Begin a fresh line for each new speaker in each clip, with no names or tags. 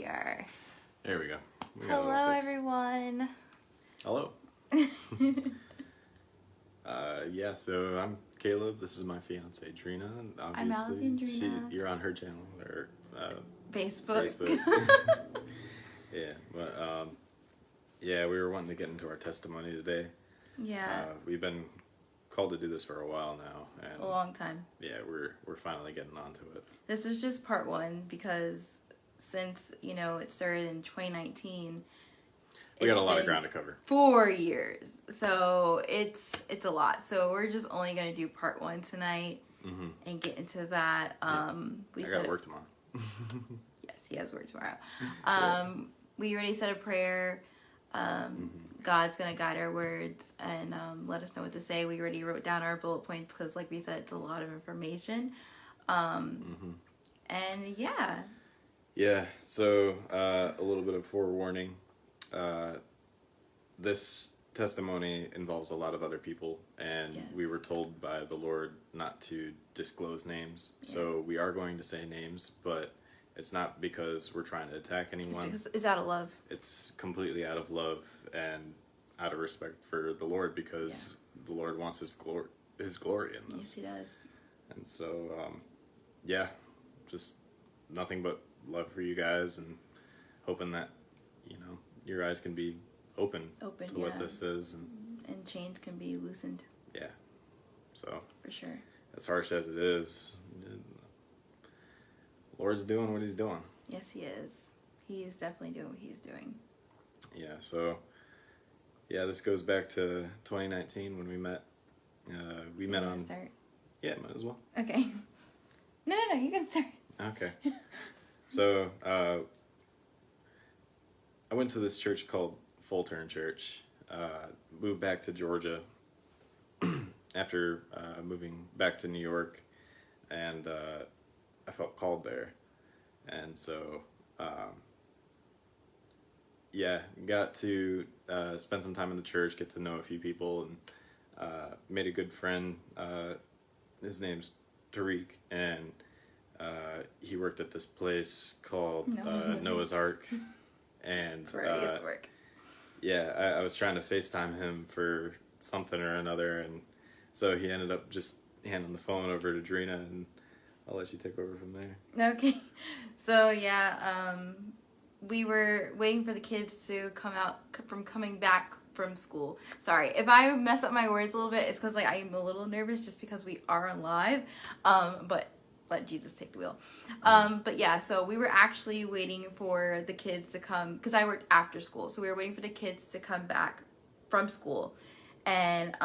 are.
There we go.
Hello, everyone.
Hello. Yeah, so I'm Caleb. This is my fiance, Drina. And
I'm Alexandrina.
You're on her channel, or
Facebook.
Yeah, but yeah, we were wanting to get into our testimony today.
Yeah.
We've been called to do this for a while now, and
a long time.
Yeah, we're finally getting onto it.
This is just part one because since it started in 2019.
We got a lot of ground to cover.
4 years, so it's a lot. So we're just only gonna do part one tonight and get into that.
I got work tomorrow.
Yes, he has work tomorrow. We already said a prayer. God's gonna guide our words and let us know what to say. We already wrote down our bullet points because, like we said, it's a lot of information. And yeah.
Yeah. So a little bit of forewarning. This testimony involves a lot of other people, and
yes.
We were told by the Lord not to disclose names. Yeah. So we are going to say names, but it's not because we're trying to attack anyone.
It's because it's out of love.
It's completely out of love and out of respect for the Lord, because the Lord wants His glory in this.
Yes, He does.
And so, yeah, just nothing but love for you guys, and hoping that your eyes can be open to what this is,
and chains can be loosened.
Yeah. So
for sure.
As harsh as it is, Lord's doing what He's doing.
Yes, He is. He is definitely doing what He's doing.
Yeah. So yeah, this goes back to 2019 when we met. We met on.
Start?
Yeah, might as well.
Okay. No, you can start.
Okay. So I went to this church called Full Turn Church. Moved back to Georgia after moving back to New York, and I felt called there, and so yeah, got to spend some time in the church, get to know a few people, and made a good friend. His name's Tariq, and he worked at this place called Noah's Ark. And
that's where I used to work.
Yeah, I was trying to FaceTime him for something or another, and so he ended up just handing the phone over to Drina, and I'll let you take over from there.
Okay. So yeah, we were waiting for the kids to come out from coming back from school. Sorry if I mess up my words a little bit. It's because I am a little nervous just because we are on live. But let Jesus take the wheel. But yeah, so we were actually waiting for the kids to come, because I worked after school, so we were waiting for the kids to come back from school, and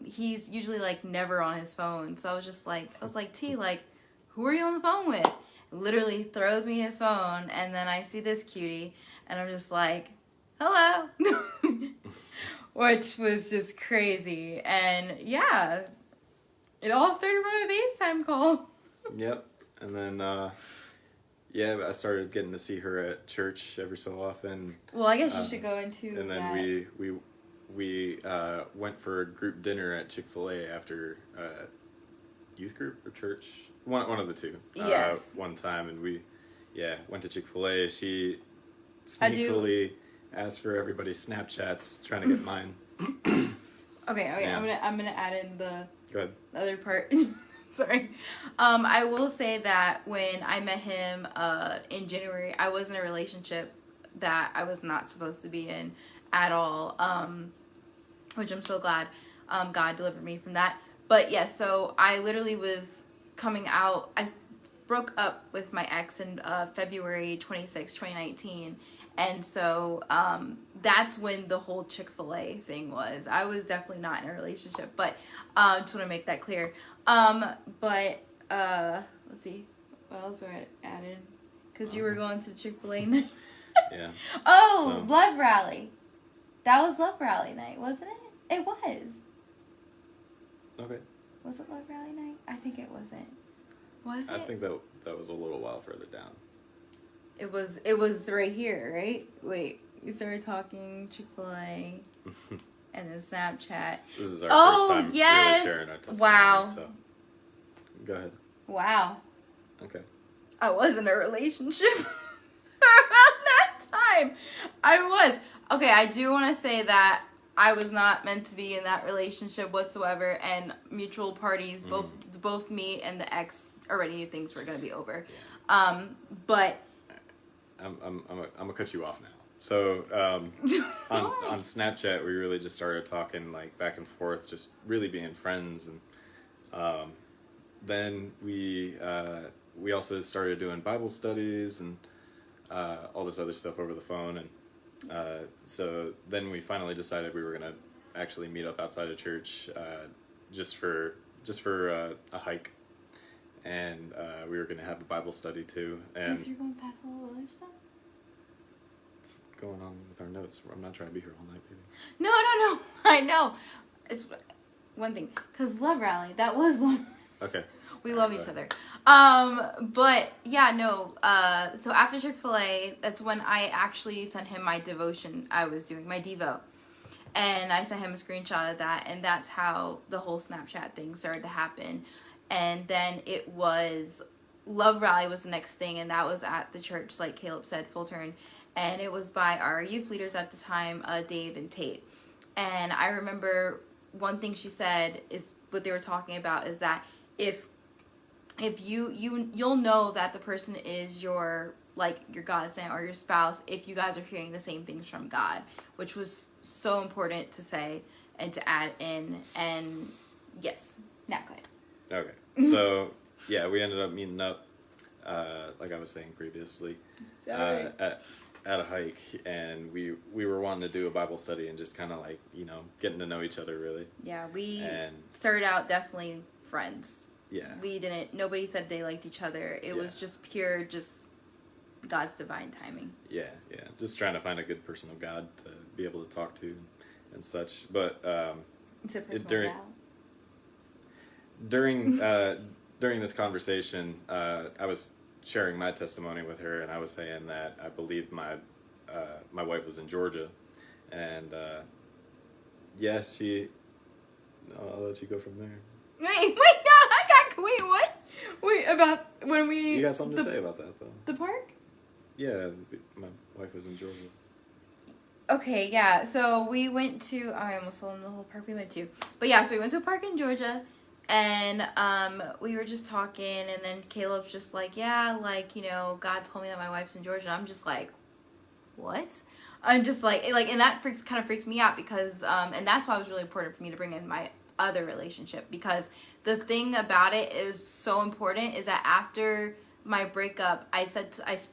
he's usually never on his phone, so I was like, T, who are you on the phone with? Literally throws me his phone, and then I see this cutie, and I'm just like, hello. Which was just crazy. And yeah, it all started from a FaceTime call.
Yep. And then, yeah, I started getting to see her at church every so often.
Well, I guess you should go into
and then
that.
we went for a group dinner at Chick-fil-A after youth group or church. One of the two.
Yes.
One time, and we went to Chick-fil-A. She sneakily asked for everybody's Snapchats, trying to get mine.
Okay, yeah. I'm gonna add in the other part. Sorry. I will say that when I met him in January, I was in a relationship that I was not supposed to be in at all, which I'm so glad God delivered me from that. But yeah, so I literally was coming out. I broke up with my ex in February 26, 2019. And so that's when the whole Chick-fil-A thing was. I was definitely not in a relationship, but just want to make that clear. But let's see, what else were I added? Because you were going to Chick-fil-A night.
Yeah.
Oh, so. Love Rally. That was Love Rally night, wasn't it? It was.
Okay.
Was it Love Rally night? I think it wasn't. Was it?
I think that was a little while further down.
It was right here, right? Wait, we started talking Chick-fil-A and then Snapchat.
This is our first time really sharing our testimony.
Wow.
So go ahead.
Wow.
Okay.
I was in a relationship around I was. Okay, I do want to say that I was not meant to be in that relationship whatsoever, and mutual parties, both me and the ex already knew things were going to be over. Yeah. But
I'm gonna cut you off now. So on Snapchat, we really just started talking like back and forth, just really being friends, and then we also started doing Bible studies and all this other stuff over the phone, and so then we finally decided we were gonna actually meet up outside of church, just for a hike, and we were gonna have a Bible study too. And
you're going past all the other stuff.
What's going on with our notes? I'm not trying to be here all night, baby.
No. I know. It's one thing, cause Love Rally. That was Love.
Okay.
We love each other. But yeah, no. So after Chick-fil-A, that's when I actually sent him my devotion I was doing, my Devo. And I sent him a screenshot of that, and that's how the whole Snapchat thing started to happen. And then it was Love Rally was the next thing, and that was at the church, like Caleb said, Full Turn. And it was by our youth leaders at the time, Dave and Tate. And I remember one thing she said is what they were talking about is that if you'll know that the person is your godsend or your spouse if you guys are hearing the same things from God, which was so important to say and to add in. And yes, now go ahead.
Okay, so yeah, we ended up meeting up, like I was saying previously, at a hike, and we were wanting to do a Bible study and just kind of like getting to know each other really.
Yeah, we started out definitely friends.
Yeah.
Nobody said they liked each other. It was just pure, just God's divine timing. Yeah.
Just trying to find a good person of God to be able to talk to and such. But during this conversation, I was sharing my testimony with her, and I was saying that I believed my wife was in Georgia, and I'll let you go from there.
Wait, no, wait, what? Wait, about when we...
You got something to say about that, though.
The park?
Yeah, my wife was in Georgia.
Okay, yeah, so we went to... I almost told them the whole park we went to. But yeah, so we went to a park in Georgia, and we were just talking, and then Caleb's just like, yeah, God told me that my wife's in Georgia. I'm just like, what? I'm just like, and that kind of freaks me out because, and that's why it was really important for me to bring in my other relationship, because the thing about it is so important is that after my breakup, I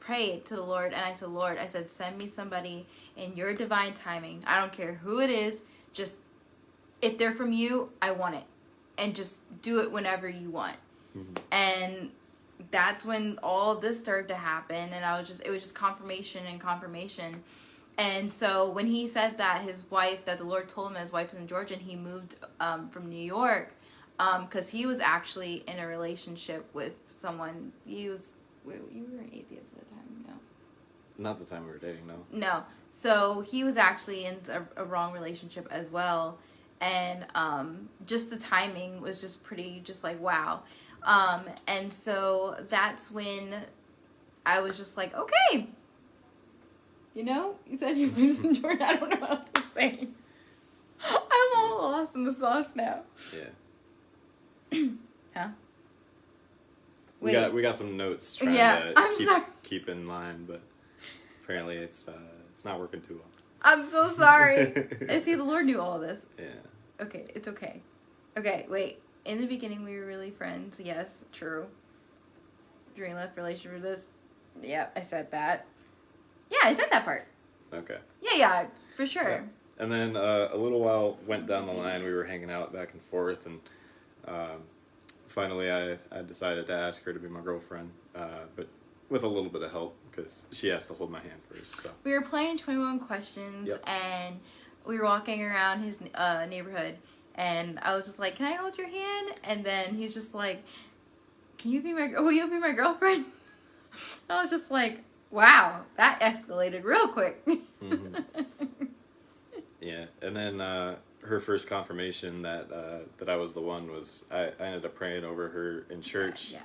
prayed to the Lord, and I said, Lord, I said, send me somebody in your divine timing. I don't care who it is, just if they're from you, I want it, and just do it whenever you want. And that's when all of this started to happen, and it was just confirmation and confirmation. And so when he said that that the Lord told him his wife was in Georgia, and he moved from New York, because he was actually in a relationship with someone. You were an atheist at the time, no?
Not the time we were dating, no.
No. So he was actually in a wrong relationship as well. And just the timing was just pretty, just like, wow. And so that's when I was just like, okay. You said you lived in Georgia. I don't know what else to say. I'm all lost in the sauce now.
Yeah.
Huh?
We got some notes trying to keep in line, but apparently it's not working too well.
I'm so sorry. I see the Lord knew all this.
Yeah.
Okay, it's okay. Okay, wait. In the beginning, we were really friends. Yes, true. During left relationship with this. Yeah, I said that. Yeah, I said that part.
Okay.
Yeah, for sure.
Yeah. And then a little while went down the line. We were hanging out back and forth, and finally I decided to ask her to be my girlfriend, but with a little bit of help because she has to hold my hand first. So
we were playing 21 Questions, and we were walking around his neighborhood, and I was just like, "Can I hold your hand?" And then he's just like, "Will you be my girlfriend?" I was just like, wow, that escalated real quick.
Yeah, and then her first confirmation that I was the one was I ended up praying over her in church.
Yeah.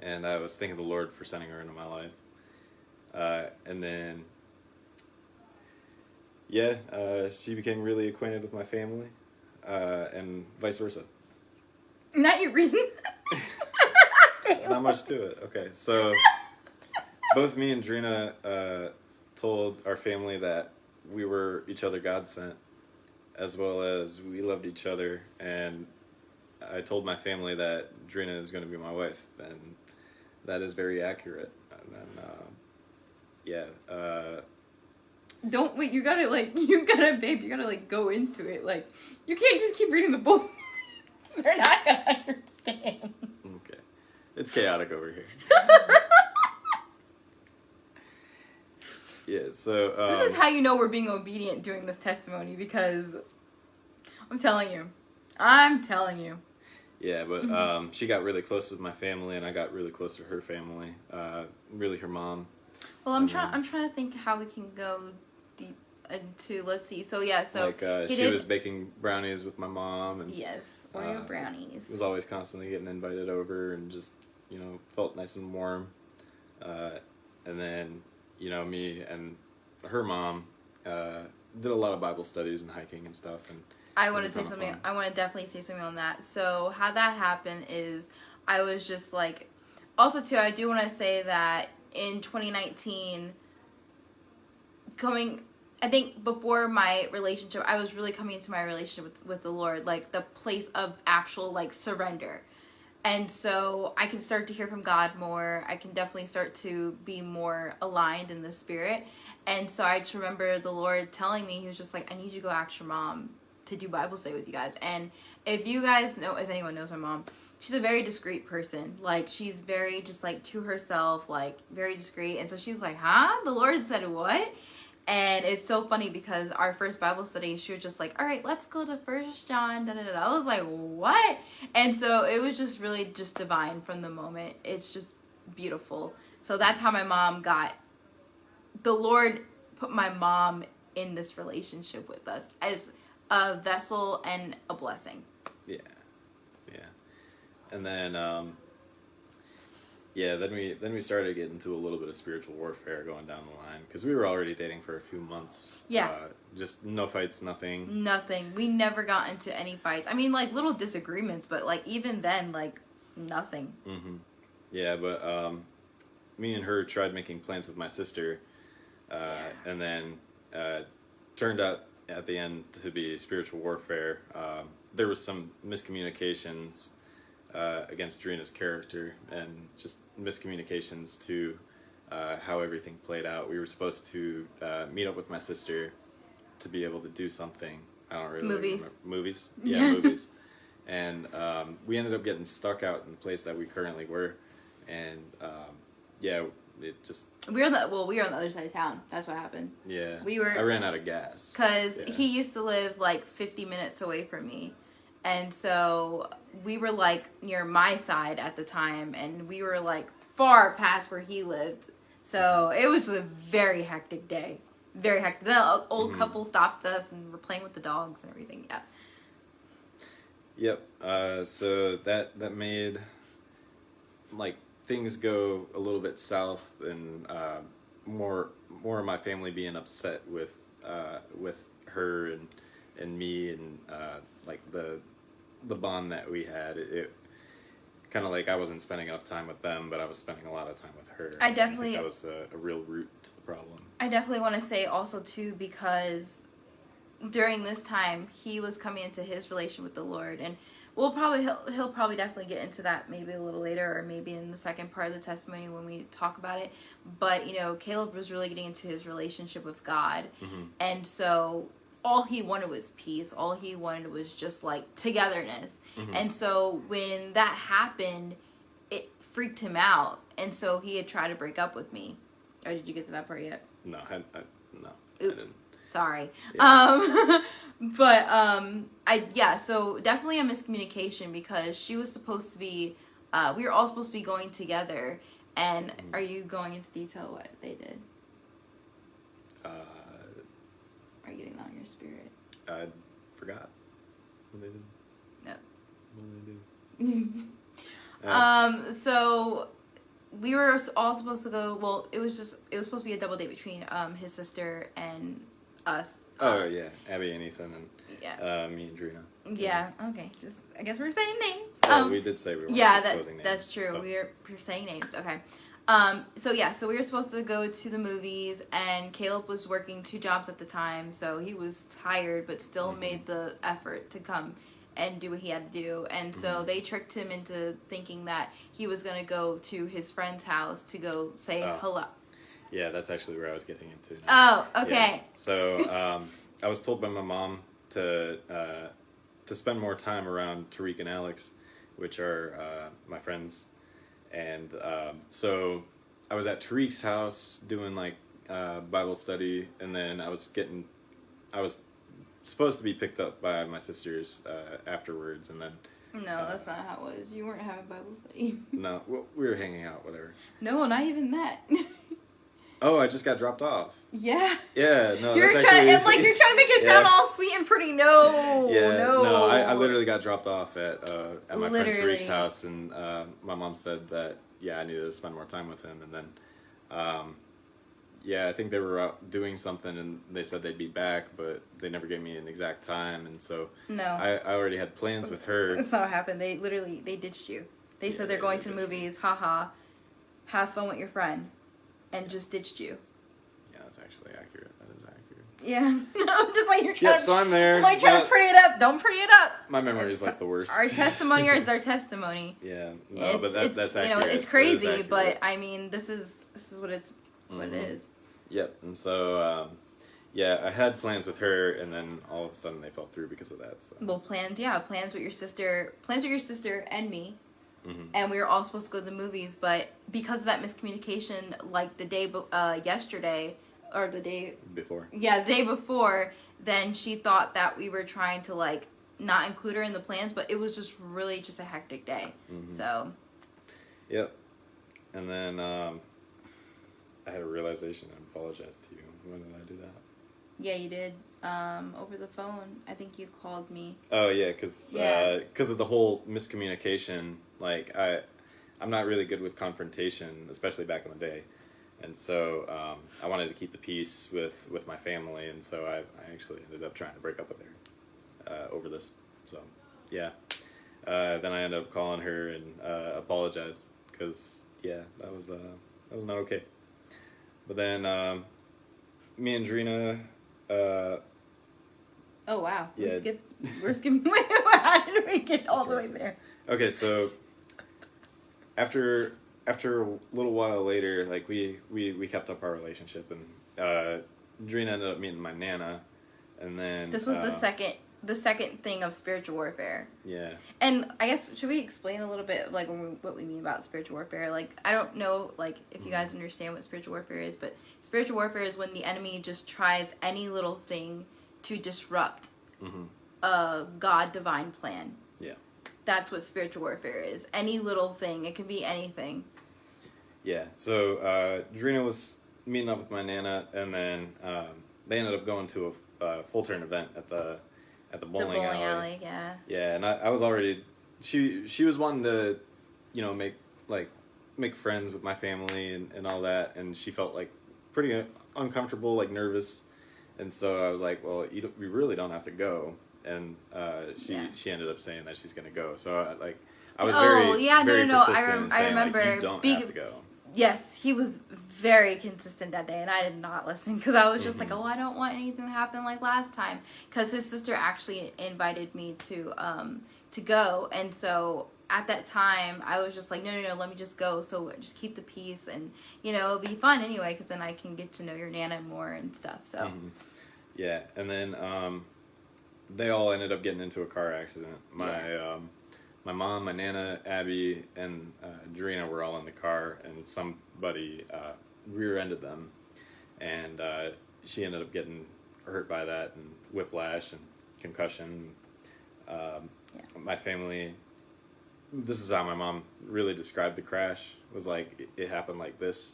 And I was thanking the Lord for sending her into my life. And then Yeah, she became really acquainted with my family, and vice versa.
Not you reading.
There's not much to it. Okay, so both me and Drina told our family that we were each other God sent, as well as we loved each other, and I told my family that Drina is going to be my wife, and that is very accurate. And then,
Don't wait. You gotta babe. You gotta go into it. Like, you can't just keep reading the book. They're not gonna understand.
Okay, it's chaotic over here. Yeah. So
this is how you know we're being obedient during this testimony, because I'm telling you.
Yeah, but she got really close with my family, and I got really close to her family. Really, her mom.
Well, I'm trying to think how we can go deep into. Let's see. So yeah, so
she was baking brownies with my mom, and
yes, Oreo brownies.
Was always constantly getting invited over, and just felt nice and warm. And then me and her mom did a lot of Bible studies and hiking and stuff, and.
I want to say something. I want to definitely say something on that. So how that happened is I was just like, also too, I do want to say that in 2019, I think before my relationship, I was really coming into my relationship with the Lord, like the place of actual like surrender. And so I can start to hear from God more. I can definitely start to be more aligned in the spirit. And so I just remember the Lord telling me, he was just like, I need you to go ask your mom to do Bible study with you guys. And if you guys know, if anyone knows my mom, she's a very discreet person. Like, she's very just like to herself, like very discreet. And so she's like, huh? The Lord said what? And it's so funny because our first Bible study, she was just like, all right, let's go to 1 John, da da da. I was like, what? And so it was just really just divine from the moment. It's just beautiful. So that's how my mom the Lord put my mom in this relationship with us as a vessel and a blessing.
Yeah. And then then we started getting into a little bit of spiritual warfare going down the line, because we were already dating for a few months.
Yeah.
Just no fights, nothing.
Nothing. We never got into any fights. I mean, like little disagreements, but like even then, like nothing.
Mm-hmm. Yeah, but me and her tried making plans with my sister, and then turned out at the end to be spiritual warfare. There was some miscommunications against Drina's character, and just miscommunications to how everything played out. We were supposed to meet up with my sister to be able to do something. I don't really remember. Movies? Yeah, movies. And we ended up getting stuck out in the place that we currently were, and it just...
We were on the other side of town. That's what happened.
Yeah. I ran out of gas.
Because he used to live like 50 minutes away from me. And so we were like near my side at the time, and we were like far past where he lived. So it was a very hectic day. Very hectic. The old couple stopped us and were playing with the dogs and everything. Yeah.
Yep. So that made like things go a little bit south, and more of my family being upset with her and me, and like the bond that we had. It kind of like I wasn't spending enough time with them, but I was spending a lot of time with her.
I think
that was a real root to the problem.
I definitely want to say also too, because during this time he was coming into his relation with the Lord, and he'll probably definitely get into that maybe a little later, or maybe in the second part of the testimony when we talk about it. But Caleb was really getting into his relationship with God, and so all he wanted was peace. All he wanted was just like togetherness. And so when that happened, it freaked him out, and so he had tried to break up with me. Or did you get to that part yet?
No, no.
Oops. Sorry.
Yeah.
So definitely a miscommunication, because she was supposed to be, we were all supposed to be going together. And are you going into detail what they did? Are you getting that in your spirit?
I forgot what they did.
No.
What did they do?
So we were all supposed to go. Well, it was supposed to be a double date between his sister and us.
Oh yeah, Abby and Ethan and me and Drina.
Yeah. Okay. Just I guess we're saying names.
We did say we weren't disclosing names.
That's true.
So.
We're saying names. Okay. So we were supposed to go to the movies, and Caleb was working 2 jobs at the time, so he was tired, but still made the effort to come and do what he had to do. And so they tricked him into thinking that he was going to go to his friend's house to go say hello.
Yeah, that's actually where I was getting into.
Now. Oh, okay.
Yeah. So I was told by my mom to spend more time around Tariq and Alex, which are my friends. And so I was at Tariq's house doing like Bible study, and then I was supposed to be picked up by my sisters afterwards, and then
no, that's not how it was. You weren't having Bible study.
No, we were hanging out, whatever.
No, not even that.
Oh, I just got dropped off.
Yeah.
Yeah, no,
you're
that's
trying,
actually...
It's like you're trying to make it sound all sweet and pretty. No.
Yeah,
no.
I literally got dropped off at my friend Tariq's house, and my mom said that, I needed to spend more time with him, and then, I think they were out doing something, and they said they'd be back, but they never gave me an exact time, and so I already had plans with her.
That's not what happened. They ditched you. They said they're going to the movies, haha, have fun with your friend, and just ditched you.
Yeah, that's actually accurate. That is accurate.
Yeah. I'm just like, you're trying
so I'm there.
I'm like trying to pretty it up. Don't pretty it up.
My memory is like the worst.
Our testimony is our testimony.
Yeah. No, but that's accurate.
It's crazy, but I mean, this is what it's what it is.
Yep. And so I had plans with her, and then all of a sudden they fell through because of that. So.
Well, plans with your sister and me.
Mm-hmm.
And we were all supposed to go to the movies, but because of that miscommunication, like the day yesterday, or the day
before.
Yeah, the day before, then she thought that we were trying to like not include her in the plans, but it was just really just a hectic day.
Mm-hmm.
So.
Yep. And then I had a realization and apologized to you. When did I do that?
Yeah, you did. Over the phone. I think you called me.
Oh yeah, because of the whole miscommunication. Like I'm not really good with confrontation, especially back in the day, and so I wanted to keep the peace with my family, and so I actually ended up trying to break up with her over this. So then I ended up calling her and apologized because that was not okay. But then me and Drina.
Oh wow!
Yeah.
We're skipping. How did we get all the way there?
Okay, so after a little while later, like we kept up our relationship, and Drina ended up meeting my nana, and then
this was the second thing of spiritual warfare.
Yeah.
And I guess should we explain a little bit like what we mean about spiritual warfare? Like I don't know like if you guys understand what spiritual warfare is, but spiritual warfare is when the enemy just tries any little thing to disrupt a God divine plan.
Yeah. That's
what spiritual warfare is. Any little thing. It can be anything.
Yeah. So Drina was meeting up with my nana, and then they ended up going to a full turn event at the bowling alley.
Yeah.
Yeah, and I was already she was wanting to, make friends with my family and all that, and she felt like pretty uncomfortable, like nervous. And so I was like, well, we really don't have to go. And she ended up saying that she's going to go. So I was very persistent in saying, I remember like, you don't have to go.
Yes, he was very consistent that day, and I did not listen because I was just like, oh, I don't want anything to happen like last time. Because his sister actually invited me to go, and so at that time I was just like, no, let me just go. So just keep the peace, and it'll be fun anyway because then I can get to know your nana more and stuff. So.
Yeah, and then they all ended up getting into a car accident. My mom, my nana, Abby, and Drina were all in the car, and somebody rear-ended them, and she ended up getting hurt by that, and whiplash and concussion. My family, this is how my mom really described the crash, was like, it happened like this.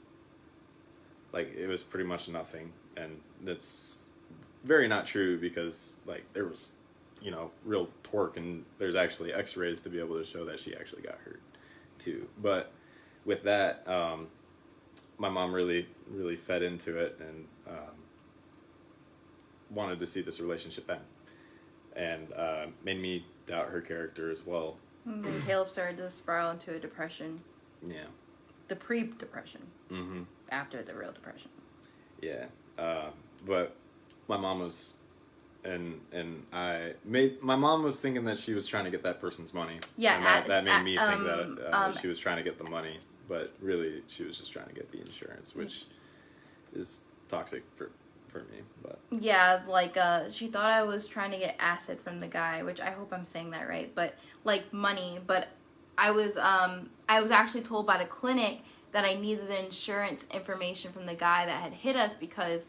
Like, it was pretty much nothing, and it's very not true because, like, there was, real torque, and there's actually x-rays to be able to show that she actually got hurt, too. But with that, my mom really, really fed into it, and wanted to see this relationship end, and made me doubt her character as well.
And then Caleb started to spiral into a depression.
Yeah.
The pre-depression.
Mm-hmm.
After the real depression.
Yeah. But my mom was, my mom was thinking that she was trying to get that person's money.
Yeah.
And that made me think that she was trying to get the money, but really she was just trying to get the insurance, which is toxic for me. But
yeah, like she thought I was trying to get acid from the guy, which I hope I'm saying that right, but like money. But I was actually told by the clinic that I needed the insurance information from the guy that had hit us, because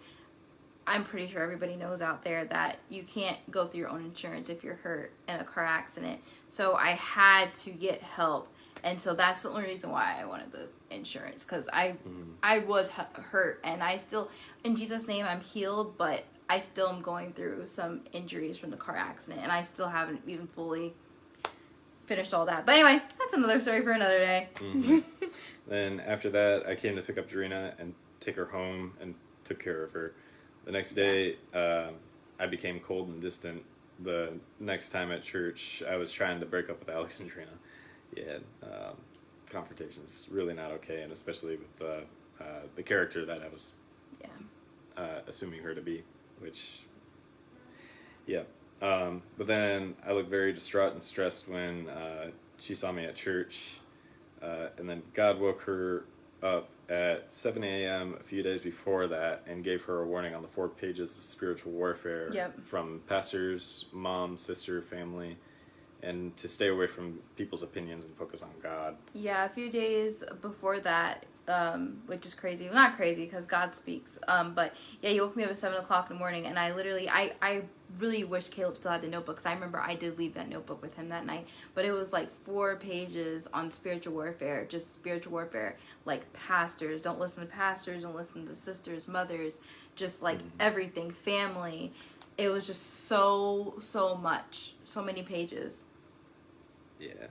I'm pretty sure everybody knows out there that you can't go through your own insurance if you're hurt in a car accident. So I had to get help. And so that's the only reason why I wanted the insurance, because I was hurt, and I still, in Jesus' name, I'm healed, but I still am going through some injuries from the car accident, and I still haven't even fully finished all that. But anyway, that's another story for another day.
Mm-hmm. Then after that, I came to pick up Drina and take her home and took care of her. The next day, I became cold and distant. The next time at church, I was trying to break up with Alexandrina. Yeah, confrontation is really not okay, and especially with the character that I was assuming her to be, which, yeah. But then I looked very distraught and stressed when she saw me at church, and then God woke her up at 7 a.m. a few days before that and gave her a warning on the 4 pages of spiritual warfare from pastors, mom, sister, family, and to stay away from people's opinions and focus on God.
Yeah, a few days before that, which is crazy. Well, not crazy, because God speaks. But yeah, he woke me up at 7 o'clock in the morning, and I literally, I really wish Caleb still had the notebook, because I remember I did leave that notebook with him that night. But it was like 4 pages on spiritual warfare, just spiritual warfare. Like pastors, don't listen to pastors, don't listen to sisters, mothers, just like everything, family. It was just so much, so many pages.
Yeah.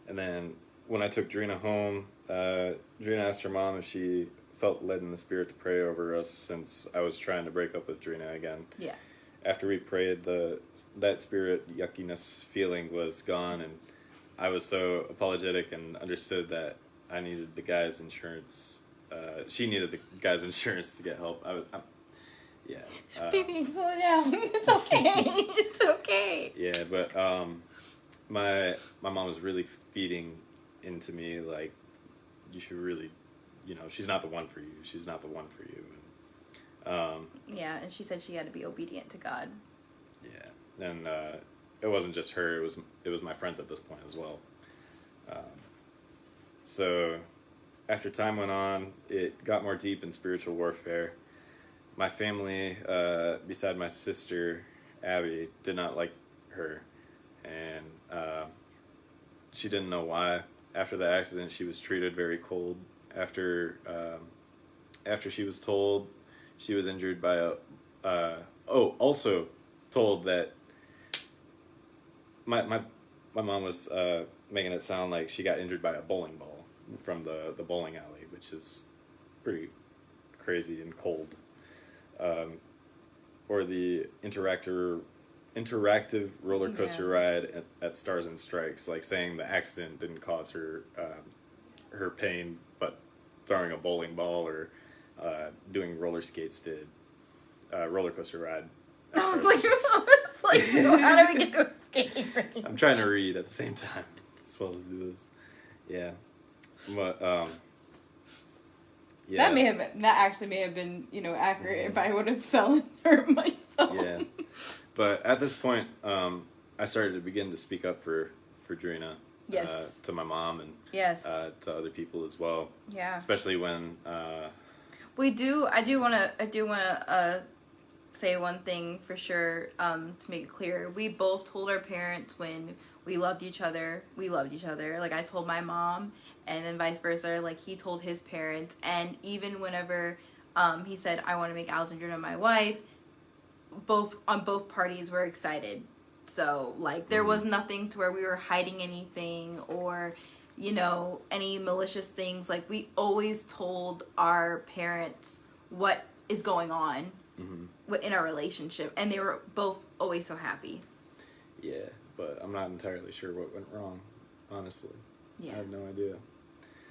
And then when I took Drina home, Drina asked her mom if she felt led in the spirit to pray over us, since I was trying to break up with Drina again.
Yeah.
After we prayed, that spirit yuckiness feeling was gone, and I was so apologetic and understood that I needed the guy's insurance. She needed the guy's insurance to get help. Yeah.
Baby, slow down. It's okay. It's okay.
Yeah, but my mom was really feeding into me, like, you should really, she's not the one for you. She's not the one for you. And,
yeah, and she said she had to be obedient to God.
Yeah, and it wasn't just her. It was my friends at this point as well. So after time went on, it got more deep in spiritual warfare. My family, beside my sister, Abby, did not like her, and she didn't know why. After the accident, she was treated very cold. After she was told she was injured by also told that my mom was making it sound like she got injured by a bowling ball from the bowling alley, which is pretty crazy and cold. Or the interactive roller coaster ride at Stars and Strikes, like saying the accident didn't cause her pain, but throwing a bowling ball or doing roller skates did. Roller coaster ride.
I was like, how do we get to a skating rink?
I'm trying to read at the same time as well as do this. Yeah, but yeah.
That actually may have been accurate if I would have fell and hurt myself.
Yeah, but at this point, I started to begin to speak up for Drina.
Yes.
To my mom and to other people as well.
Yeah.
Especially when
I do want to say one thing for sure, to make it clear. We both told our parents when we loved each other. Like, I told my mom, and then vice versa. Like, he told his parents, and even whenever he said, I want to make Alexandrina my wife, both parties were excited. So, like, there was nothing to where we were hiding anything or, any malicious things. Like, we always told our parents what is going on. in our relationship, and they were both always so happy.
Yeah, but I'm not entirely sure what went wrong, honestly. Yeah. I have no idea.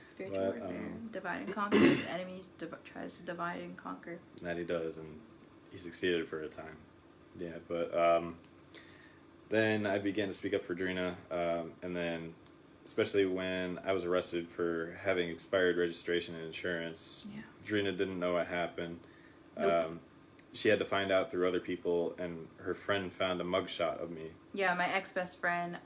Spiritual warfare, divide and conquer. The enemy tries to divide and conquer.
That he does, and he succeeded for a time. Yeah, but then I began to speak up for Drina, and then especially when I was arrested for having expired registration and insurance, Drina didn't know what happened. Nope. She had to find out through other people, and her friend found a mugshot of me.
Yeah, my ex-best friend,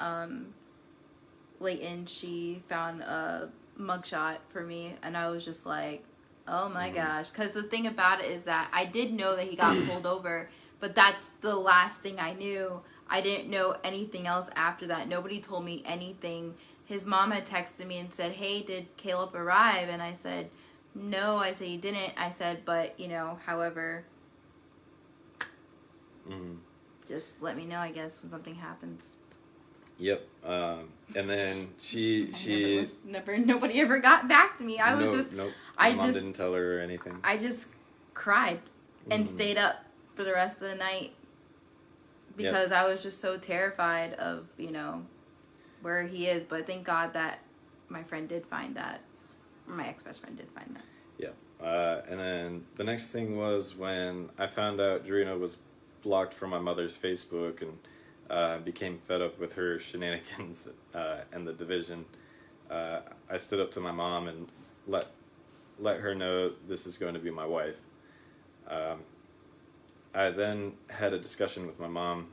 Leighton, she found a mugshot for me, and I was just like, oh my gosh. Because the thing about it is that I did know that he got pulled over, but that's the last thing I knew. I didn't know anything else after that. Nobody told me anything. His mom had texted me and said, hey, did Caleb arrive? And I said, no. I said, he didn't. I said, but, however... just let me know, I guess, when something happens.
Yep. And then she
nobody ever got back to me. I was just
nope. My mom didn't tell her or anything.
I just cried and stayed up for the rest of the night because I was just so terrified of, where he is. But thank God that my friend did find that. My ex-best friend did find that.
Yeah. And then the next thing was when I found out Drina was blocked from my mother's Facebook and became fed up with her shenanigans and the division. I stood up to my mom and let her know this is going to be my wife. I then had a discussion with my mom,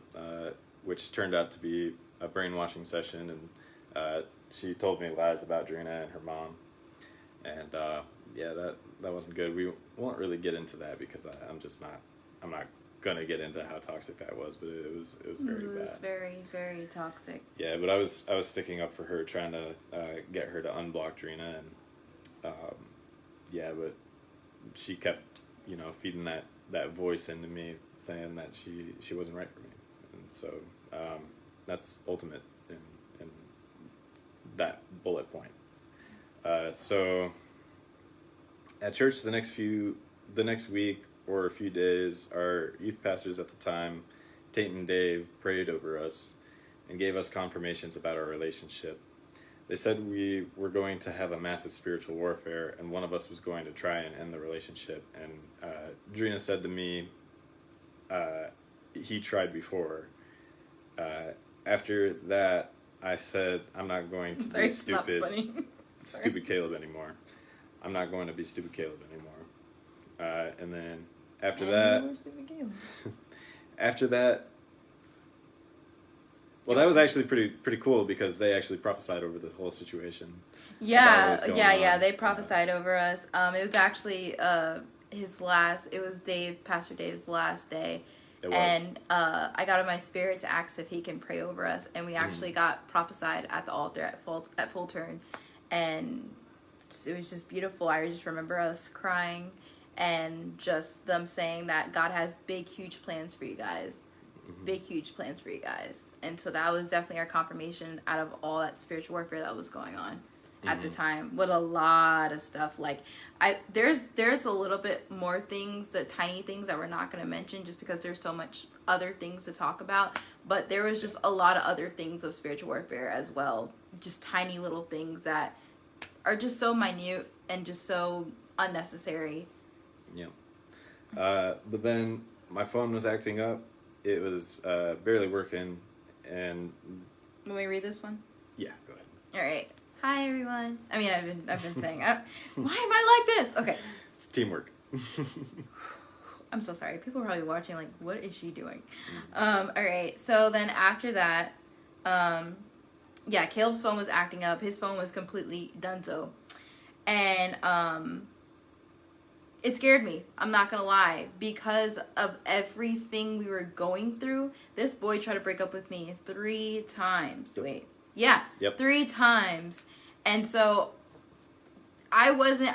which turned out to be a brainwashing session, and she told me lies about Drina and her mom, and that wasn't good. We won't really get into that because I'm not gonna get into how toxic that was, but it was very bad. It was
very, very toxic.
Yeah, but I was sticking up for her, trying to get her to unblock Drina, and but she kept feeding that voice into me, saying that she wasn't right for me, and so that's ultimate in that bullet point. So at church the next week or a few days, our youth pastors at the time, Tate and Dave, prayed over us and gave us confirmations about our relationship. They said we were going to have a massive spiritual warfare, and one of us was going to try and end the relationship. And Drina said to me, he tried before. After that, I said, I'm not going to be stupid Caleb anymore. I'm not going to be stupid Caleb anymore. And then after that, well, that was actually pretty cool because they actually prophesied over the whole situation.
Yeah, they prophesied over us. It was actually Pastor Dave's last day.
It was.
And I got in my spirit to ask if he can pray over us, and we actually got prophesied at the altar at full turn, and it was just beautiful. I just remember us crying. And just them saying that God has big, huge plans for you guys. Big, huge plans for you guys. And so that was definitely our confirmation out of all that spiritual warfare that was going on at the time. With a lot of stuff. Like, there's a little bit more things, the tiny things that we're not going to mention just because there's so much other things to talk about. But there was just a lot of other things of spiritual warfare as well. Just tiny little things that are just so minute and just so unnecessary.
Yeah. But then my phone was acting up. It was barely working, and...
Let me read this one?
Yeah, go ahead.
All right. Hi, everyone. I mean, I've been saying, why am I like this? Okay.
It's teamwork.
I'm so sorry. People are probably watching like, what is she doing? All right. So then after that, Caleb's phone was acting up. His phone was completely donezo. And, it scared me. I'm not going to lie. Because of everything we were going through, this boy tried to break up with me 3 times. Wait. Yeah.
Yep.
3 times. And so, I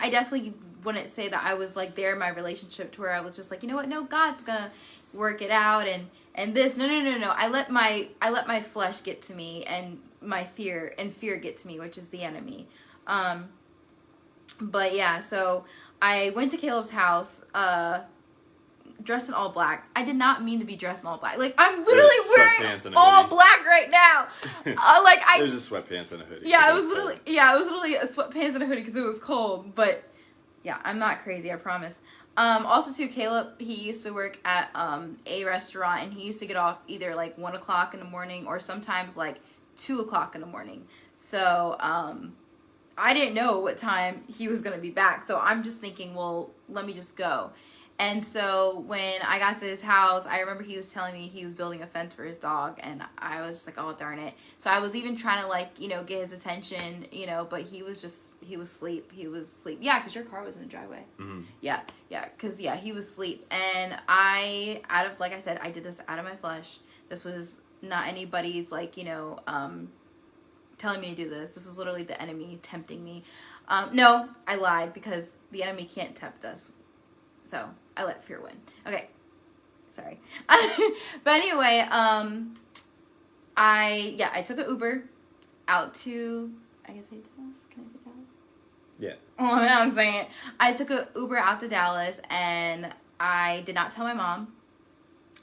definitely wouldn't say that I was like there in my relationship to where I was just like, you know what? No, God's going to work it out and this. No. I let my flesh get to me and my fear get to me, which is the enemy. But yeah, so I went to Caleb's house. dressed in all black. I did not mean to be dressed in all black. Like, I'm literally wearing all black right now.
It was just sweatpants and a hoodie.
Yeah, it was literally a sweatpants and a hoodie because it was cold. But yeah, I'm not crazy, I promise. Also too, Caleb, he used to work at a restaurant, and he used to get off either like 1 o'clock in the morning or sometimes like 2 o'clock in the morning. So I didn't know what time he was gonna be back. So I'm just thinking, well, let me just go. And so when I got to his house, I remember he was telling me he was building a fence for his dog, and I was just like, oh, darn it. So I was even trying to, like, you know, get his attention, you know, but he was asleep. Yeah, because your car was in the driveway.
Mm-hmm.
Yeah, because, he was asleep. And like I said, I did this out of my flesh. This was not anybody's, like, you know, telling me to do this. This was literally the enemy tempting me. No, I lied, because the enemy can't tempt us. So I let fear win. Okay, sorry. But anyway, I took an Uber out to, I guess Dallas. Can I say Dallas?
Yeah.
Oh, now I'm saying it. I took an Uber out to Dallas, and I did not tell my mom.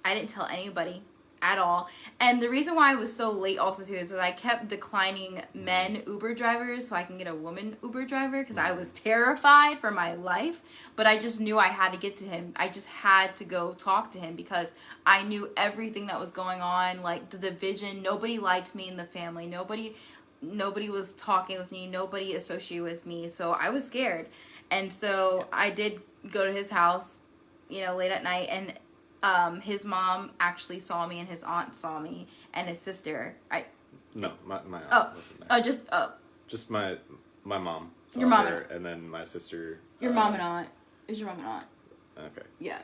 I didn't tell anybody at all. And the reason why I was so late also too is that I kept declining men Uber drivers so I can get a woman Uber driver, because I was terrified for my life. But I just knew I had to get to him. I just had to go talk to him because I knew everything that was going on, like the division. Nobody liked me in the family. Nobody was talking with me. Nobody associated with me. So I was scared. And so I did go to his house, you know, late at night, and his mom actually saw me, and his aunt saw me, and his sister.
My aunt wasn't there. Just my mom saw
your mom
her, and then my sister.
Your mom and aunt. Is your mom and aunt?
Okay.
Yeah.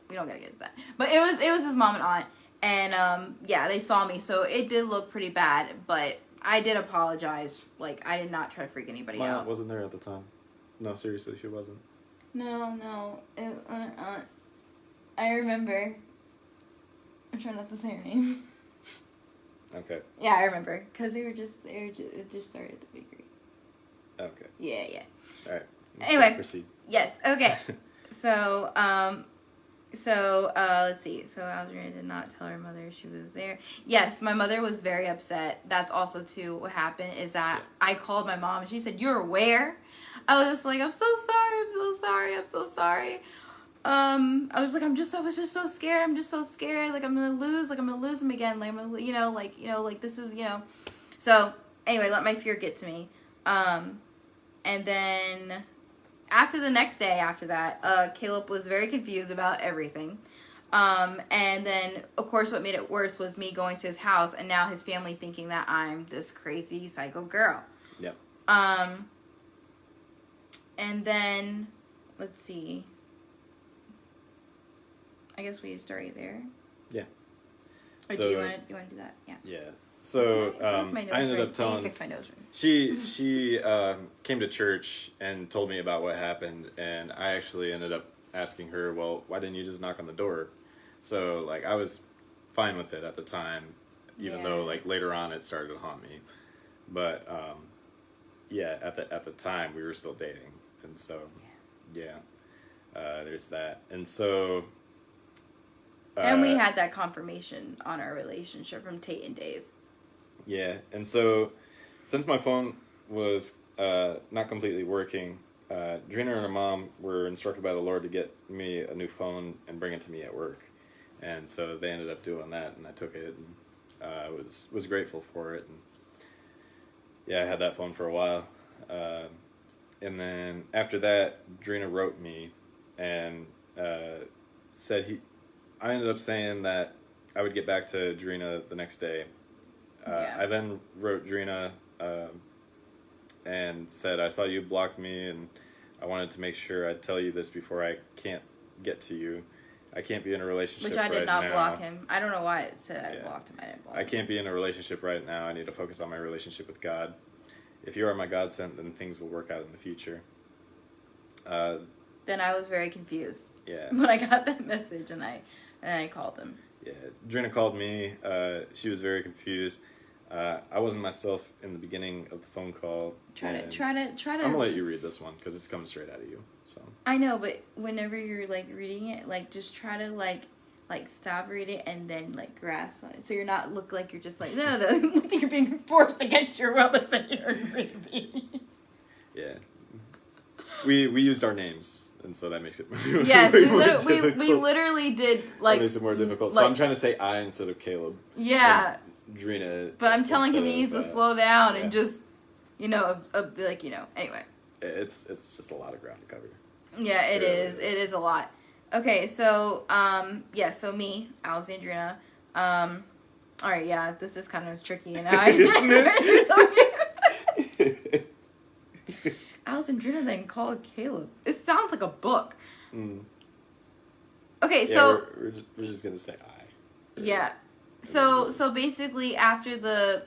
We don't gotta get to that. But it was his mom and aunt, and they saw me, so it did look pretty bad. But I did apologize. Like, I did not try to freak anybody out.
My aunt wasn't there at the time. No, seriously, she wasn't.
No. I remember. I'm trying not to say her name.
Okay.
Yeah, I remember. Because it just started at the bakery.
Okay.
Yeah.
Alright.
Anyway.
Proceed.
Yes, okay. So, let's see. So, Alexandrina did not tell her mother she was there. Yes, my mother was very upset. That's also, too, what happened is that I called my mom, and she said, "You're where?" I was just like, I'm so sorry. I was like, I was just so scared. I'm just so scared. Like, I'm gonna lose him again. Like, I'm gonna, this is, So, anyway, let my fear get to me. And then after the next day after that, Caleb was very confused about everything. And then, of course, what made it worse was me going to his house, and now his family thinking that I'm this crazy psycho girl.
Yep.
And then, let's see. I guess we start right there.
Yeah.
Or do you want to do that? Yeah.
Yeah. So I ended up telling.
Fix my nose.
She came to church and told me about what happened, and I actually ended up asking her, "Well, why didn't you just knock on the door?" So like I was fine with it at the time, even though like later on it started to haunt me. But at the time we were still dating, and so there's that, and so.
And we had that confirmation on our relationship from Tate and Dave.
Yeah, and so since my phone was not completely working, Drina and her mom were instructed by the Lord to get me a new phone and bring it to me at work. And so they ended up doing that, and I took it, and I was grateful for it. And yeah, I had that phone for a while. And then after that, Drina wrote me and said I ended up saying that I would get back to Drina the next day. I then wrote Drina and said, I saw you blocked me, and I wanted to make sure I'd tell you this before I can't get to you. I can't be in a relationship right now.
Which I did not block him. I don't know why it said I blocked him. I didn't block him.
I can't be in a relationship right now. I need to focus on my relationship with God. If you are my God sent, then things will work out in the future.
Then I was very confused.
Yeah.
When I got that message, and I called him.
Yeah, Drina called me. She was very confused. I wasn't myself in the beginning of the phone call.
Try to.
I'm gonna let you read this one because it's coming straight out of you. So
I know, but whenever you're like reading it, like just try to like stop reading it and then like grasp on it, so you're not look like you're just like no, look like you're being forced against your will to sit here and read these.
Yeah, we used our names, and so that makes it.
Yes, we literally did like.
That makes it more difficult. So I'm trying to say I instead of Caleb.
Yeah.
Drina.
But I'm telling him he needs to slow down and just, anyway.
It's just a lot of ground to cover.
Yeah, it is. It is a lot. Okay, so, so me, Alexandrina, alright, yeah, this is kind of tricky, and Alexandrina then called Caleb. It sounds like a book.
Mm.
Okay, so...
We're just gonna say I.
Yeah. So basically, after the,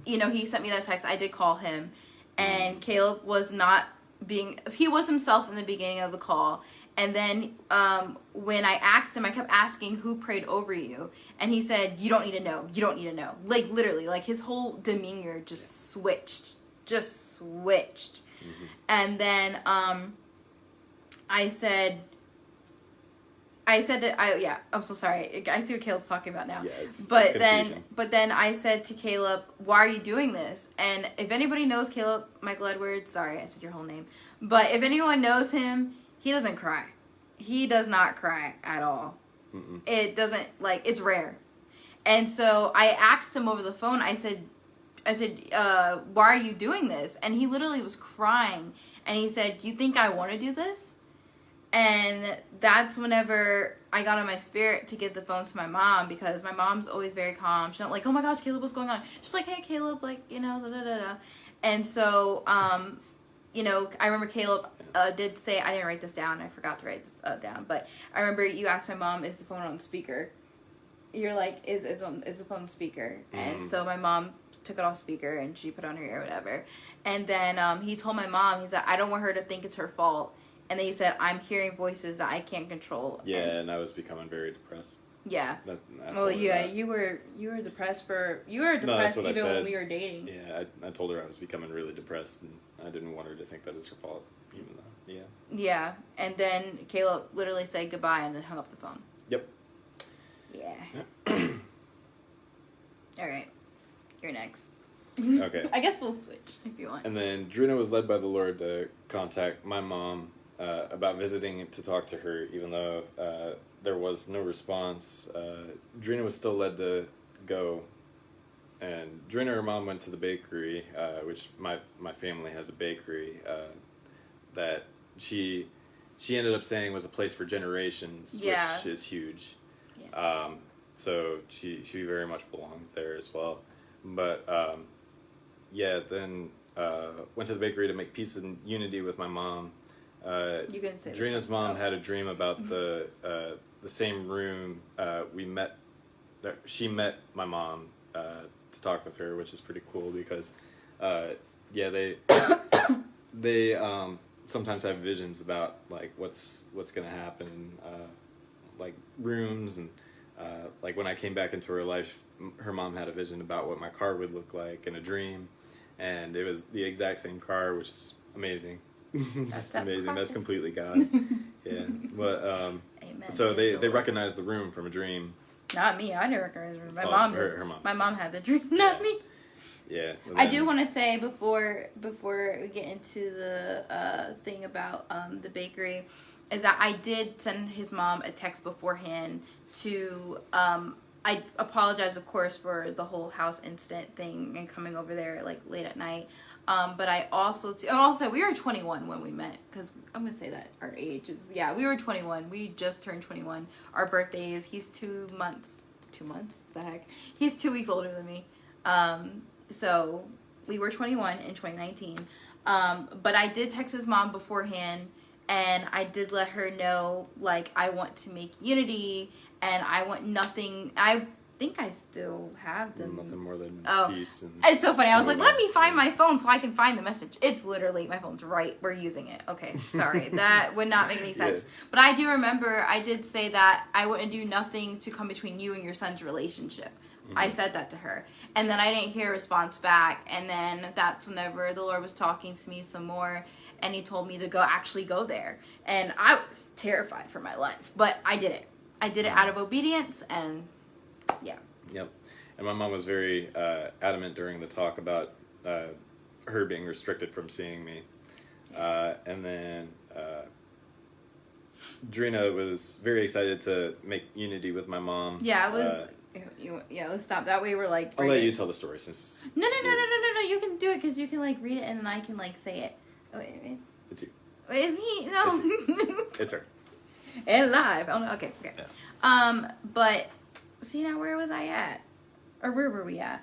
he sent me that text, I did call him, and Caleb was not he was himself in the beginning of the call, and then when I asked him, I kept asking who prayed over you, and he said, you don't need to know, like literally, like his whole demeanor just switched, mm-hmm. And then I said that I'm so sorry. I see what Caleb's talking about now.
Yeah,
but then I said to Caleb, why are you doing this? And if anybody knows Caleb, Michael Edwards, sorry, I said your whole name. But if anyone knows him, he doesn't cry. He does not cry at all. Mm-mm. It doesn't, it's rare. And so I asked him over the phone, I said, why are you doing this? And he literally was crying. And he said, you think I want to do this? And that's whenever I got on my spirit to give the phone to my mom, because my mom's always very calm. She's not like, oh my gosh, Caleb, what's going on? She's like, hey, Caleb, da-da-da-da. And so, I remember Caleb did say, I didn't write this down. I forgot to write this down. But I remember you asked my mom, is the phone on speaker? You're like, is the phone on speaker? Mm-hmm. And so my mom took it off speaker and she put it on her ear or whatever. And then he told my mom, he said, I don't want her to think it's her fault. And then he said, I'm hearing voices that I can't control.
Yeah, and I was becoming very depressed.
Yeah. You were depressed even when we were dating.
Yeah, I told her I was becoming really depressed, and I didn't want her to think that it's her fault, even though, yeah.
Yeah, and then Caleb literally said goodbye and then hung up the phone.
Yep.
Yeah. All right. You're next.
Okay.
I guess we'll switch if you want.
And then Drina was led by the Lord to contact my mom about visiting to talk to her, even though there was no response. Drina was still led to go, and Drina and her mom went to the bakery, which my family has a bakery that she ended up saying was a place for generations, which is huge. Yeah. So she very much belongs there as well. But then went to the bakery to make peace and unity with my mom.
You can say
Drina's mom had a dream about the same room we met. She met my mom to talk with her, which is pretty cool because they sometimes have visions about like what's gonna happen, like rooms, and like when I came back into her life, her mom had a vision about what my car would look like in a dream, and it was the exact same car, which is amazing. Just amazing. Process. That's completely God. Yeah. But amen. So they recognized the room from a dream.
Not me. I didn't recognize the room. My mom. Her mom. My mom had the dream, not me.
Yeah.
I do want to say before we get into the thing about the bakery, is that I did send his mom a text beforehand to I apologize, of course, for the whole house incident thing and coming over there like late at night. But I also we were 21 when we met, because I'm gonna say that our age is we were 21. We just turned 21. Our birthdays. He's 2 months. 2 months? What the heck? He's 2 weeks older than me. So we were 21 in 2019. But I did text his mom beforehand, and I did let her know, like, I want to make unity, and I want nothing. I think I still have them.
Nothing more than peace. And
it's so funny. I was like, let me find my phone so I can find the message. It's literally, my phone's right. We're using it. Okay, sorry. That would not make any sense. Yeah. But I do remember I did say that I wouldn't do nothing to come between you and your son's relationship. I said that to her. And then I didn't hear a response back. And then that's whenever the Lord was talking to me some more. And he told me to actually go there. And I was terrified for my life. But I did it. I did it out of obedience. And yeah.
Yep. And my mom was very adamant during the talk about her being restricted from seeing me. And then Drina was very excited to make unity with my mom.
Yeah, I was... let's stop. That way we're like...
I'll let you tell the story since...
No. You can do it because you can like read it and then I can like say it. Oh, wait.
It's you.
Wait, it's me. No.
It's her.
And live. Oh, no. Okay.
Yeah.
But see now, where was I at? Or where were we at?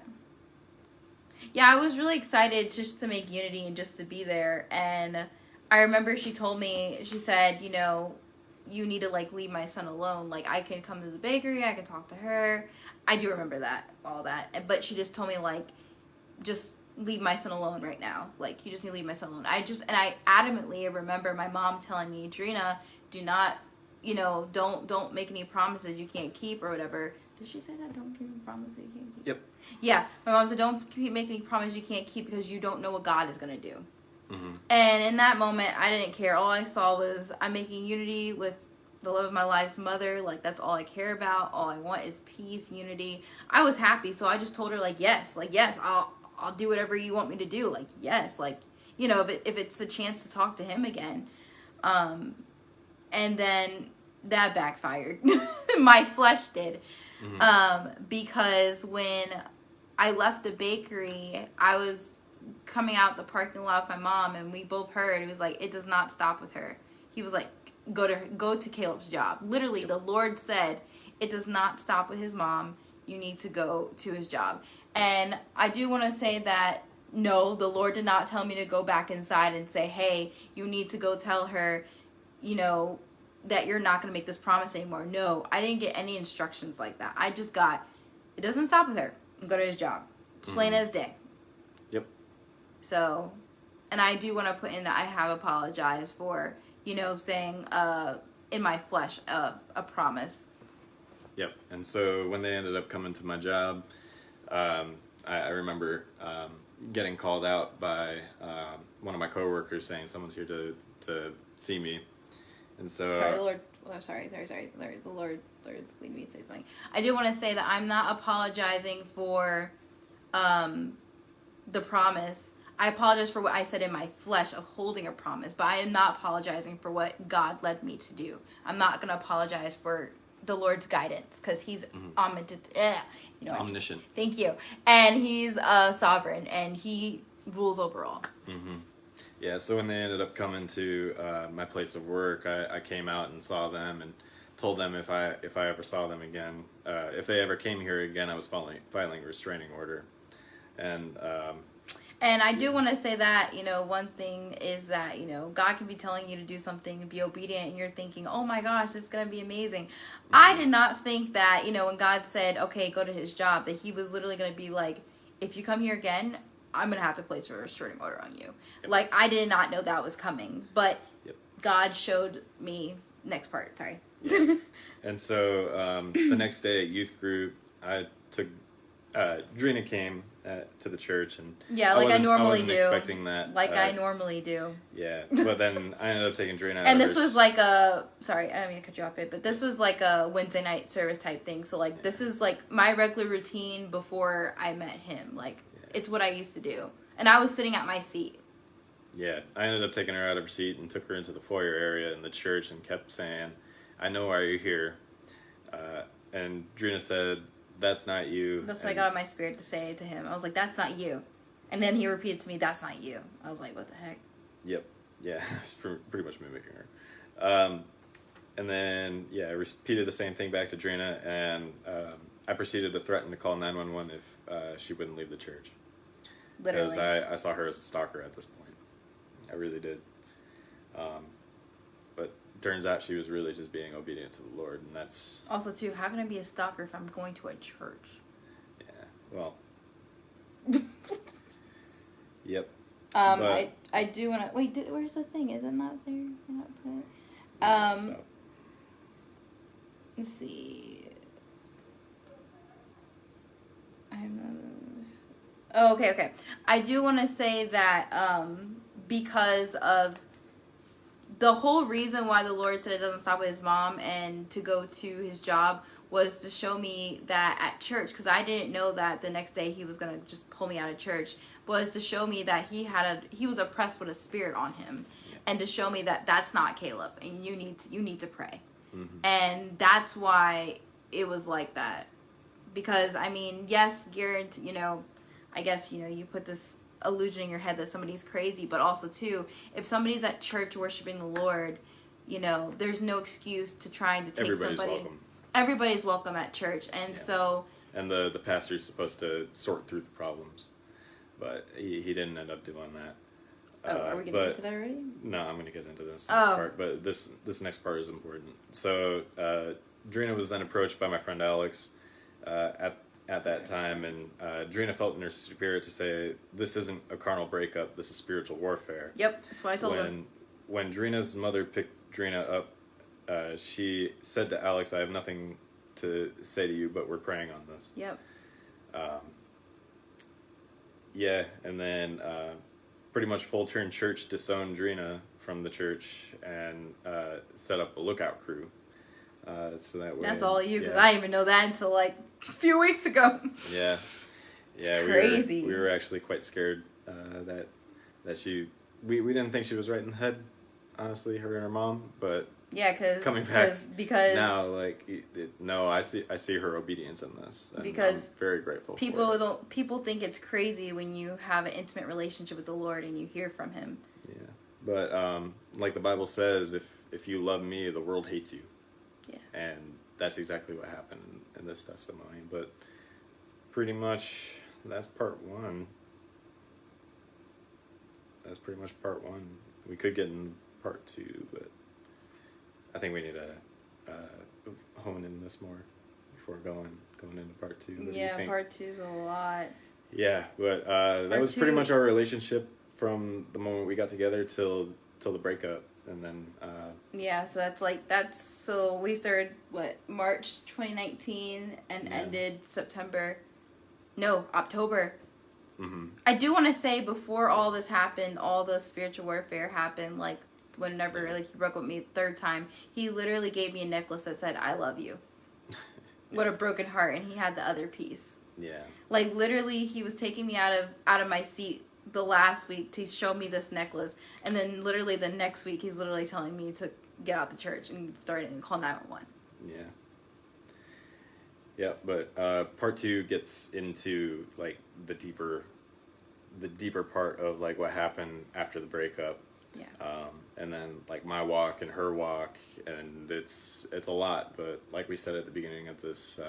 Yeah, I was really excited just to make unity and just to be there. And I remember she told me, she said, you know, you need to like leave my son alone. Like I can come to the bakery, I can talk to her. I do remember that, all that. But she just told me like, just leave my son alone right now. Like you just need to leave my son alone. I adamantly remember my mom telling me, Adrina, do not, you know, don't make any promises you can't keep or whatever. Did she say that? Don't keep any promises you can't keep?
Yep.
Yeah, my mom said don't make any promises you can't keep because you don't know what God is going to do.
Mm-hmm.
And in that moment, I didn't care. All I saw was I'm making unity with the love of my life's mother. Like, that's all I care about. All I want is peace, unity. I was happy, so I just told her, like, yes, I'll do whatever you want me to do. Like, yes, like, you know, if it's a chance to talk to him again. And then that backfired. My flesh did. Mm-hmm. Because when I left the bakery, I was coming out the parking lot with my mom, and we both heard, it was like, it does not stop with her. He was like, go to Caleb's job. Literally, the Lord said, it does not stop with his mom. You need to go to his job. And I do want to say that, no, the Lord did not tell me to go back inside and say, hey, you need to go tell her, you know, that you're not going to make this promise anymore. No, I didn't get any instructions like that. I just got, it doesn't stop with her. Go to his job. Plain as day.
Yep.
So, and I do want to put in that I have apologized for, you know, saying in my flesh a promise.
Yep. And so when they ended up coming to my job, I remember getting called out by one of my coworkers saying someone's here to see me. And so
sorry, the Lord. Oh, sorry. The Lord is leading me to say something. I do want to say that I'm not apologizing for the promise. I apologize for what I said in my flesh of holding a promise, but I am not apologizing for what God led me to do. I'm not going to apologize for the Lord's guidance because He's
omniscient.
Thank you. And He's sovereign, and He rules over all.
Mm-hmm. Yeah, so when they ended up coming to my place of work, I came out and saw them and told them if I ever saw them again, if they ever came here again, I was filing a restraining order.
And I do want to say that, you know, one thing is that, you know, God can be telling you to do something and be obedient, and you're thinking, oh my gosh, this is going to be amazing. Mm-hmm. I did not think that, you know, when God said, okay, go to his job, that he was literally going to be like, if you come here again, I'm going to have to place a restraining order on you. Yep. Like, I did not know that was coming, but God showed me, next part, sorry.
Yeah. And so the next day at youth group, I took, Drina came to the church, and
I normally do.
Expecting that,
I normally do.
Yeah, but then I ended up taking Drina.
And this was like a sorry, I don't mean to cut you off, but this was like a Wednesday night service type thing. So like this is like my regular routine before I met him. Like it's what I used to do, and I was sitting at my seat.
Yeah, I ended up taking her out of her seat and took her into the foyer area in the church and kept saying, "I know why you're here," and Drina said, "That's not you."
That's what I got in my spirit to say to him. I was like, "That's not you," and then he repeated to me, "That's not you." I was like, "What the heck?"
Yep. Yeah, I was pretty much mimicking her. And then I repeated the same thing back to Drina, and I proceeded to threaten to call 911 if she wouldn't leave the church. Literally, because I saw her as a stalker at this point. I really did. But turns out she was really just being obedient to the Lord, and that's...
Also, too, how can I be a stalker if I'm going to a church?
Yeah, well... Yep.
I do want to... Wait, where's the thing? Is it not there? You're not put it? Let's see... Oh, okay. I do want to say that because of the whole reason why the Lord said it doesn't stop with his mom and to go to his job was to show me that at church, because I didn't know that the next day he was going to just pull me out of church, was to show me that he was oppressed with a spirit on him, and to show me that that's not Caleb, and you need to pray. Mm-hmm. And that's why it was like that. Because, I mean, yes, Garrett, I guess, you put this illusion in your head that somebody's crazy, but also, too, if somebody's at church worshiping the Lord, there's no excuse to trying to take somebody. Welcome. Everybody's welcome at church, and so...
And the pastor's supposed to sort through the problems, but he didn't end up doing that.
Are we going to get into that already?
No, I'm going to get into this next part, but this next part is important. So, Drina was then approached by my friend Alex at that time, and Drina felt in her spirit to say, this isn't a carnal breakup, this is spiritual warfare.
Yep, that's what I told her.
When Drina's mother picked Drina up, she said to Alex, I have nothing to say to you, but we're praying on this.
Yep.
And then pretty much Full Turn Church disowned Drina from the church and set up a lookout crew. So that way,
that's all you, because I didn't even know that until like a few weeks ago.
Yeah.
It's crazy.
We were actually quite scared that she... We didn't think she was right in the head, honestly, her and her mom, but...
Yeah,
because now, like, no, I see her obedience in this. And
because
I'm very grateful.
People think it's crazy when you have an intimate relationship with the Lord and you hear from Him.
Yeah, but like the Bible says, if you love me, the world hates you.
Yeah,
and that's exactly what happened in this testimony. But pretty much that's part one. That's pretty much part one. We could get in part two, but I think we need to hone in this more before going into part two.
Yeah, part two's a lot.
Yeah, but that was pretty much our relationship from the moment we got together till the breakup, and then.
Yeah, so so we started March 2019 and ended October. Mm-hmm. I do want to say before all this happened, all the spiritual warfare happened, like. Whenever he broke up with me the third time, he literally gave me a necklace that said "I love you." What a broken heart, and he had the other piece.
Yeah.
Like literally, he was taking me out of my seat the last week to show me this necklace, and then literally the next week, he's literally telling me to get out the church and call 911.
Yeah. Yeah, but part two gets into like the deeper part of like what happened after the breakup.
Yeah.
And then like my walk and her walk, and it's a lot, but like we said at the beginning of this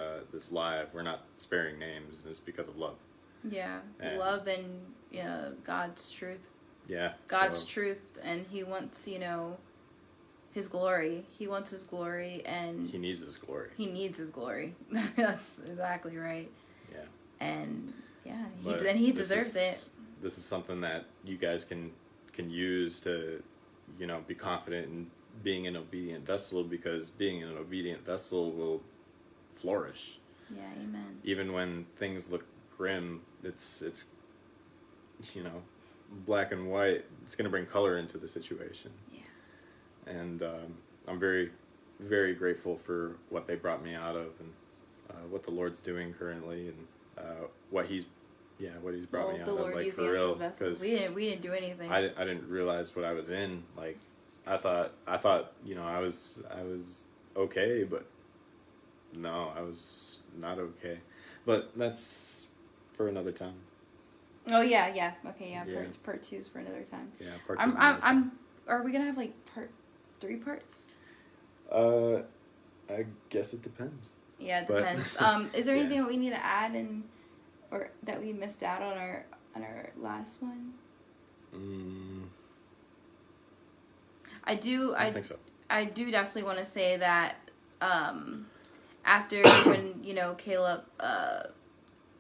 live, we're not sparing names, and it's because of love.
Yeah, love and God's truth.
Yeah.
God's truth, and He wants His glory. He wants His glory, and
He needs His glory.
He needs His glory. That's exactly right.
Yeah.
And He deserves it.
This is something that you guys can use to, be confident in being an obedient vessel, because being an obedient vessel will flourish.
Yeah, amen.
Even when things look grim, it's black and white. It's going to bring color into the situation.
Yeah.
And I'm very, very grateful for what they brought me out of, and what the Lord's doing currently, and what He's brought me out of, like, for real. Because
we didn't do anything.
I didn't realize what I was in. Like, I thought, I was okay, but no, I was not okay. But that's for another time.
Oh yeah. Okay, yeah. Part two is for another time.
Yeah, part two.
Are we gonna have like part 3 parts?
I guess it depends.
Yeah, it depends. Is there anything that we need to add or that we missed out on our last one? I think so. I do definitely want to say that after when Caleb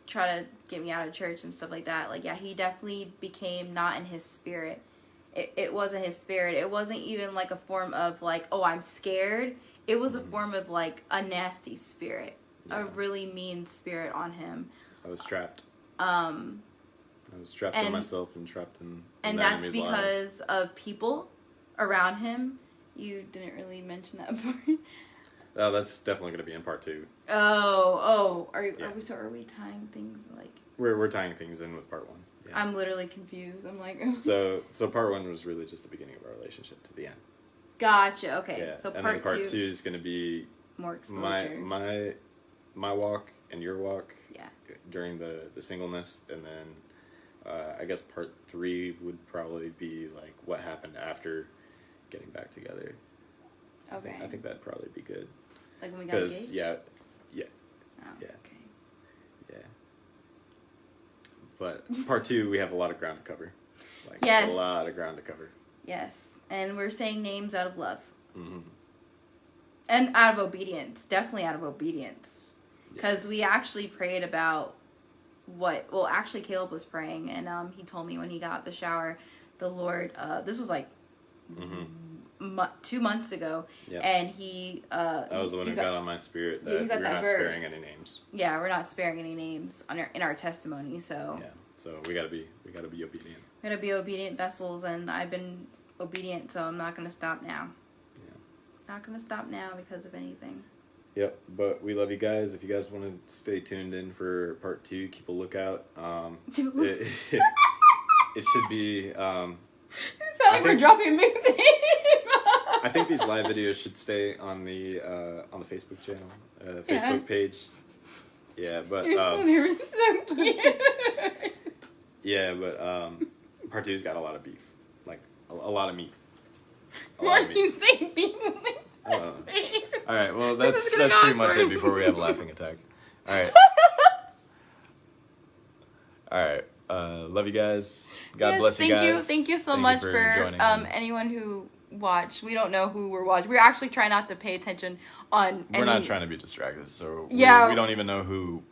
tried to get me out of church and stuff like that, like he definitely became not in his spirit. It wasn't his spirit. It wasn't even like a form of like, oh, I'm scared. It was a form of like a nasty spirit, a really mean spirit on him.
I was trapped. I was trapped in myself and trapped in
and
the
that's
enemy's
because
lies.
of people around him. You didn't really mention that part.
Oh, that's definitely going to be in part 2.
Are we tying things like?
We're tying things in with part 1. Yeah.
I'm literally confused. I'm like.
so part 1 was really just the beginning of our relationship to the end.
Gotcha. Okay.
Yeah.
So
and then part 2 is going to be
more exposure.
My walk and your walk.
Yeah.
During the singleness, and then I guess part 3 would probably be like what happened after getting back together.
Okay.
I think that'd probably be good.
Like when we got engaged?
Yeah.
Oh,
yeah.
Okay.
Yeah. But part 2, we have a lot of ground to cover. Like
yes.
A lot of ground to cover.
Yes, and we're saying names out of love.
Mm-hmm.
And out of obedience, definitely out of obedience. Because we actually prayed about actually Caleb was praying, and he told me when he got out the shower, the Lord, this was like 2 months ago, and he... that
was the one who got on my spirit that we're not
verse.
sparing any names.
Yeah, we're not sparing any names in our testimony, so...
Yeah, so we gotta be obedient.
We gotta be obedient vessels, and I've been obedient, so I'm not gonna stop now. Yeah. Not gonna stop now because of anything.
Yep, but we love you guys. If you guys want to stay tuned in for part 2, keep a lookout. It should be.
You sound like we're dropping mixtape.
I think these live videos should stay on the Facebook channel, Facebook page. Yeah, but
so cute.
Yeah, but part 2's got a lot of beef, like a lot of meat.
Why do you say beef?
All right, well that's pretty much it before we have a laughing attack. All right. All right. Love you guys. God bless you guys.
Thank you so much for anyone who watched. We don't know who we're watching. We're actually trying not to pay attention on.
We're not trying to be distracted, so we don't even know who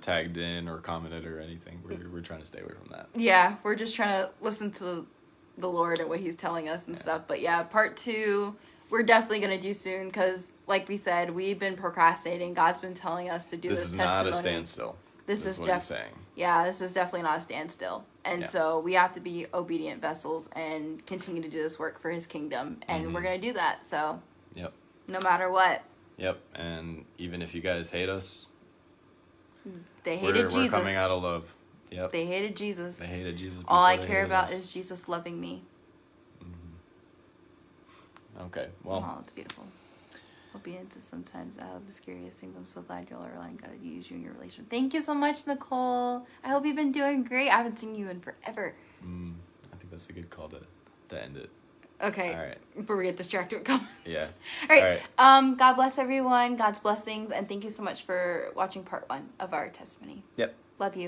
tagged in or commented or anything. We're trying to stay away from that.
Yeah, we're just trying to listen to the Lord and what He's telling us and stuff. But yeah, part 2 we're definitely gonna do soon because, like we said, we've been procrastinating. God's been telling us to do this. This is not a
standstill.
This is
what he's saying.
Yeah, this is definitely not a standstill. And so we have to be obedient vessels and continue to do this work for His kingdom. And we're going to do that. So, no matter what.
Yep. And even if you guys hate us,
they hated Jesus.
We're coming out of love. Yep.
They hated Jesus.
They hated Jesus.
All I care about is Jesus loving me.
Okay, well.
Oh, it's beautiful. Obedience is sometimes the scariest things. I'm so glad y'all are allowing God to use you in your relationship. Thank you so much, Nicole. I hope you've been doing great. I haven't seen you in forever.
I think that's a good call to end it.
Okay.
All right.
Before we get distracted with comments.
Yeah.
All right. God bless everyone. God's blessings. And thank you so much for watching part 1 of our testimony.
Yep.
Love you.